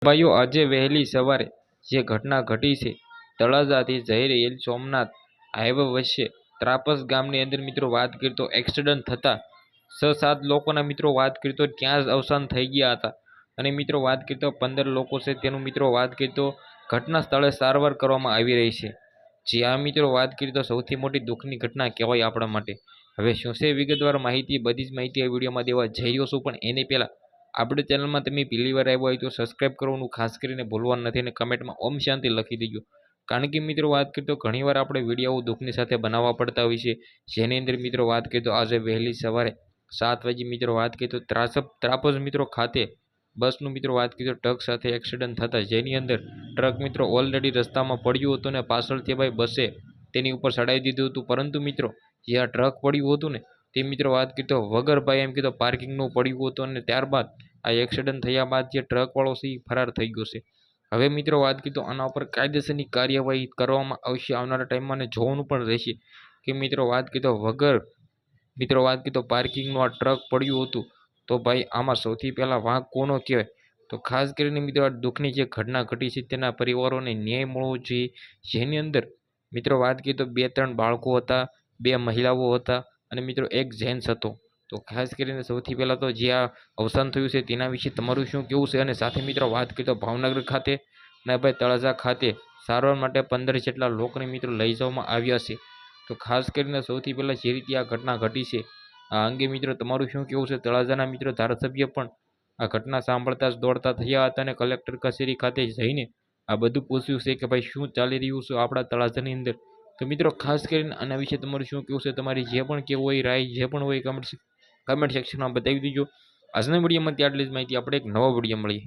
ભાઈઓ, આજે વહેલી સવારે જે ઘટના ઘટી છે, તળાજાથી જઈ રહેલ સોમનાથ હાઈવે વચ્ચે ત્રાપસ ગામની અંદર મિત્રો વાત કરીએ તો એક્સિડન્ટ થતા 6-7 લોકોના મિત્રો વાત કરીએ તો ત્યાં જ અવસાન થઈ ગયા હતા. અને મિત્રો વાત કરીએ તો 15 લોકો છે તેનું મિત્રો વાત કરીએ તો ઘટના સ્થળે સારવાર કરવામાં આવી રહી છે. જે આ મિત્રો વાત કરીએ તો સૌથી મોટી દુઃખની ઘટના કહેવાય આપણા માટે. હવે શું છે વિગતવાર માહિતી, બધી જ માહિતી આ વિડીયોમાં દેવા જઈ રહ્યો છું, પણ એની પહેલાં આપણે ચેનલમાં તમે પહેલી વાર આવ્યો હોય તો સબસ્ક્રાઇબ કરવાનું ખાસ કરીને ભૂલવાનું નથી અને કમેન્ટમાં ઓમ શાંતિ લખી દેજો. કારણ કે મિત્રો વાત કરીએ તો ઘણીવાર આપણે વિડીયો દુઃખની સાથે બનાવવા પડતા હોય છે, જેની અંદર મિત્રો વાત કરીએ તો આજે વહેલી સવારે 7 વાગે મિત્રો વાત કરીએ તો ત્રાપજ મિત્રો ખાતે બસનું મિત્રો વાત કરીએ તો ટ્રક સાથે એક્સિડન્ટ થતા જેની અંદર ટ્રક મિત્રો ઓલરેડી રસ્તામાં પડ્યું હતું ને પાછળથી ભાઈ બસે તેની ઉપર ચડાવી દીધું હતું. પરંતુ મિત્રો જે આ ટ્રક પડ્યું હતું ને તે મિત્રો વાત કરીએ તો વગર ભાઈ એમ કીધું પાર્કિંગનું પડ્યું હતું અને ત્યારબાદ આ એક્સિડન્ટ થયા બાદ જે ટ્રકવાળો છે એ ફરાર થઈ ગયો છે. હવે મિત્રો વાત કરીએ તો આના ઉપર કાયદેસરની કાર્યવાહી કરવામાં આવશે આવનારા ટાઈમમાં, અને જોવાનું પણ રહેશે કે મિત્રો વાત કરીએ તો વગર મિત્રો વાત કરીએ તો પાર્કિંગનું આ ટ્રક પડ્યું હતું, તો ભાઈ આમાં સૌથી પહેલાં વાંક કોનો કહેવાય? તો ખાસ કરીને મિત્રો આ દુઃખની જે ઘટના ઘટી છે તેના પરિવારોને ન્યાય મળવો જોઈએ. જેની અંદર મિત્રો વાત કરીએ તો 2-3 બાળકો હતા, 2 મહિલાઓ હતા અને મિત્રો 1 જેન્ટ્સ હતો. તો ખાસ કરીને સૌથી પહેલાં તો જે આ અવસાન થયું છે તેના વિશે તમારું શું કહેવું છે? અને સાથે મિત્રો વાત કરીએ તો ભાવનગર ખાતે અને ભાઈ તળાજા ખાતે સારવાર માટે 15 જેટલા લોકોને મિત્રો લઈ જવામાં આવ્યા છે. તો ખાસ કરીને સૌથી પહેલાં જે રીતે આ ઘટના ઘટી છે આ અંગે મિત્રો તમારું શું કહેવું છે? તળાજાના મિત્રો ધારાસભ્ય પણ આ ઘટના સાંભળતા જ દોડતા થયા હતા અને કલેક્ટર કચેરી ખાતે જઈને આ બધું પૂછ્યું છે કે ભાઈ શું ચાલી રહ્યું છે આપણા તળાજાની અંદર. તો મિત્રો ખાસ કરીને આના વિશે તમારું શું કહેવું છે? તમારી જે પણ કહેવું હોય, રાય જે પણ હોય કમેન્ટ સેક્શનમાં બતાવી દીજો. આજના વિડીયોમાં આટલી જ માહિતી. આપણે એક નવો વિડીયો મળીએ.